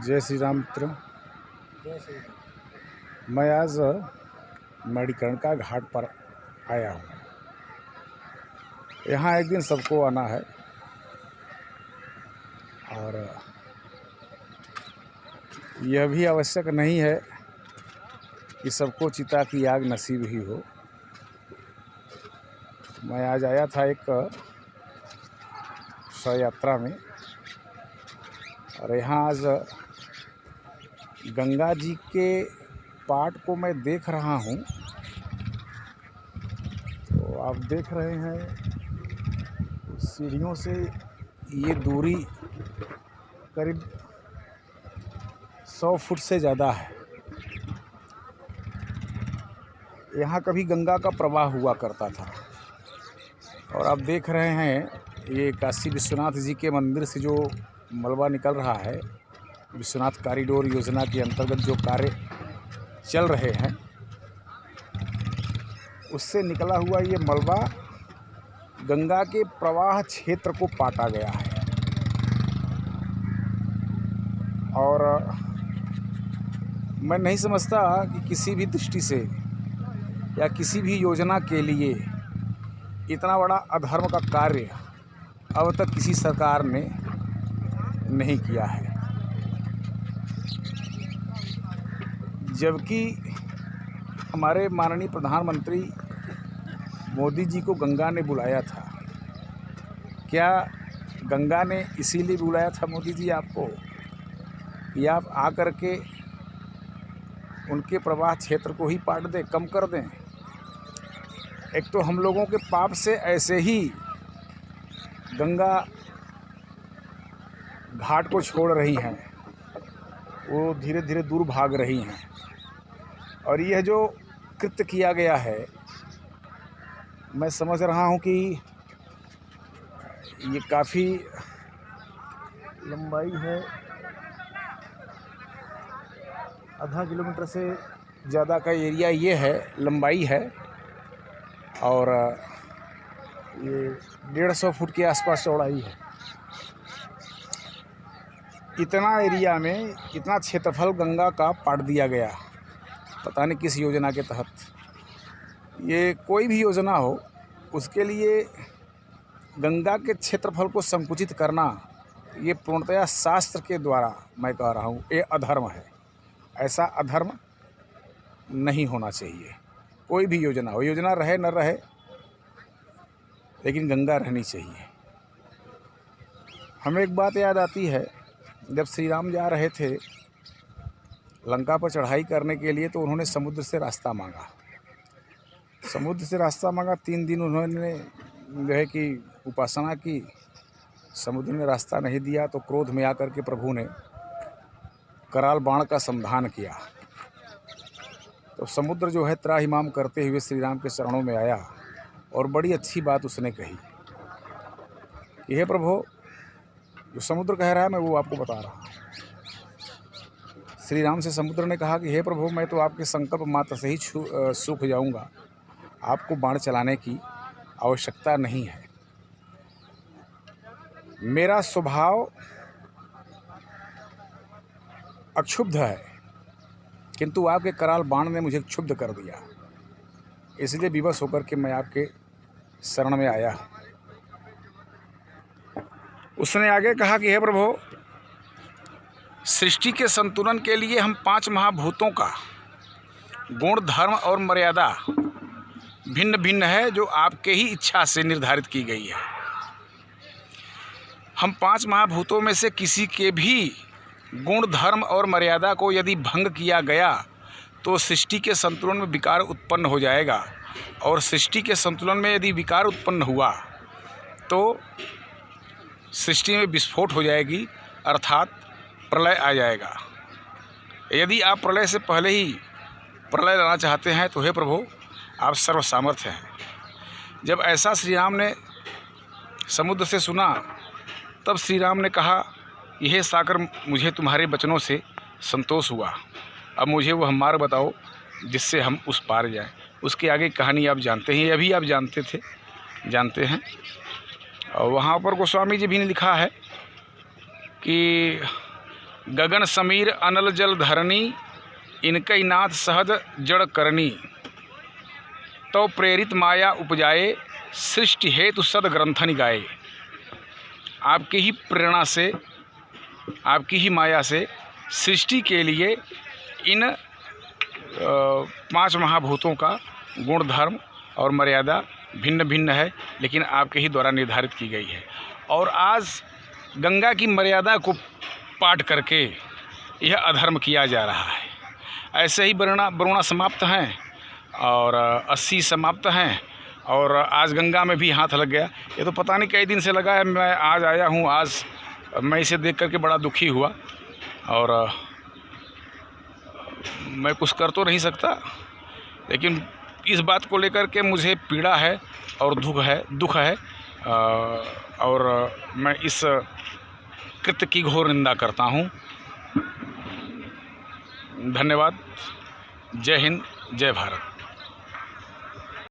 जय श्री राम मित्रों। जय श्री राम। मैं आज मणिकर्णिका घाट पर आया हूँ। यहाँ एक दिन सबको आना है और यह भी आवश्यक नहीं है कि सबको चिता की आग नसीब ही हो। मैं आज आया था एक शव यात्रा में और यहाँ आज गंगा जी के पाट को मैं देख रहा हूँ। तो आप देख रहे हैं सीढ़ियों से ये दूरी करीब 100 फुट से ज़्यादा है। यहाँ कभी गंगा का प्रवाह हुआ करता था और आप देख रहे हैं ये काशी विश्वनाथ जी के मंदिर से जो मलबा निकल रहा है, विश्वनाथ कॉरिडोर योजना के अंतर्गत जो कार्य चल रहे हैं, उससे निकला हुआ ये मलबा गंगा के प्रवाह क्षेत्र को पाटा गया है। और मैं नहीं समझता कि किसी भी दृष्टि से या किसी भी योजना के लिए इतना बड़ा अधर्म का कार्य अब तक किसी सरकार ने नहीं किया है। जबकि हमारे माननीय प्रधानमंत्री मोदी जी को गंगा ने बुलाया था। क्या गंगा ने इसीलिए बुलाया था मोदी जी आपको कि आप आकर के उनके प्रवाह क्षेत्र को ही पाट दें, कम कर दें? एक तो हम लोगों के पाप से ऐसे ही गंगा घाट को छोड़ रही हैं, वो धीरे धीरे दूर भाग रही हैं। और यह जो कृत्य किया गया है, मैं समझ रहा हूँ कि ये काफ़ी लंबाई है, आधा किलोमीटर से ज़्यादा का एरिया ये है, लंबाई है। और ये 150 फुट के आसपास चौड़ाई है। इतना एरिया में इतना क्षेत्रफल गंगा का पाट दिया गया, पता नहीं किस योजना के तहत। ये कोई भी योजना हो, उसके लिए गंगा के क्षेत्रफल को संकुचित करना, ये पूर्णतया शास्त्र के द्वारा मैं कह रहा हूँ, ये अधर्म है। ऐसा अधर्म नहीं होना चाहिए। कोई भी योजना हो, योजना रहे न रहे, लेकिन गंगा रहनी चाहिए। हमें एक बात याद आती है, जब श्री राम जा रहे थे लंका पर चढ़ाई करने के लिए, तो उन्होंने समुद्र से रास्ता मांगा। समुद्र से रास्ता मांगा, 3 दिन उन्होंने जो है कि उपासना की, समुद्र ने रास्ता नहीं दिया। तो क्रोध में आकर के प्रभु ने कराल बाण का संधान किया। तो समुद्र जो है त्राहिमाम करते हुए श्री राम के चरणों में आया और बड़ी अच्छी बात उसने कही कि हे प्रभु, जो समुद्र कह रहा है मैं वो आपको बता रहा हूँ। श्री राम से समुद्र ने कहा कि हे प्रभु, मैं तो आपके संकल्प मात्र से ही सूख जाऊंगा, आपको बाण चलाने की आवश्यकता नहीं है। मेरा स्वभाव अक्षुब्ध है, किंतु आपके कराल बाण ने मुझे क्षुब्ध कर दिया, इसलिए विवश होकर के मैं आपके शरण में आया। उसने आगे कहा कि हे प्रभु, सृष्टि के संतुलन के लिए हम 5 महाभूतों का गुण, धर्म और मर्यादा भिन्न भिन्न है, जो आपके ही इच्छा से निर्धारित की गई है। हम 5 महाभूतों में से किसी के भी गुण, धर्म और मर्यादा को यदि भंग किया गया तो सृष्टि के संतुलन में विकार उत्पन्न हो जाएगा। और सृष्टि के संतुलन में यदि विकार उत्पन्न हुआ तो सृष्टि में विस्फोट हो जाएगी, अर्थात प्रलय आ जाएगा। यदि आप प्रलय से पहले ही प्रलय लाना चाहते हैं तो हे प्रभु, आप सर्वसामर्थ्य हैं। जब ऐसा श्री राम ने समुद्र से सुना, तब श्री राम ने कहा, यह साकर, मुझे तुम्हारे वचनों से संतोष हुआ। अब मुझे वह मार्ग बताओ जिससे हम उस पार जाएं। उसके आगे कहानी आप जानते हैं, अभी आप जानते हैं। और वहाँ पर गोस्वामी जी भी ने लिखा है कि गगन समीर अनल जल धरनी, इनकई नाथ सहज जड़ करनी। तो प्रेरित माया उपजाए, सृष्टि हेतु सद ग्रंथनि गाए। आपकी ही प्रेरणा से, आपकी ही माया से सृष्टि के लिए इन 5 महाभूतों का गुण धर्म और मर्यादा भिन्न भिन्न है, लेकिन आपके ही द्वारा निर्धारित की गई है। और आज गंगा की मर्यादा को पाट करके यह अधर्म किया जा रहा है। ऐसे ही वरुणा समाप्त हैं और 80 समाप्त हैं, और आज गंगा में भी हाथ लग गया। ये तो पता नहीं कई दिन से लगा है, मैं आज आया हूँ। आज मैं इसे देख करके बड़ा दुखी हुआ, और मैं कुछ कर तो नहीं सकता, लेकिन इस बात को लेकर के मुझे पीड़ा है और दुख है, और मैं इस कृत्य की घोर निंदा करता हूँ। धन्यवाद। जय हिंद, जय भारत।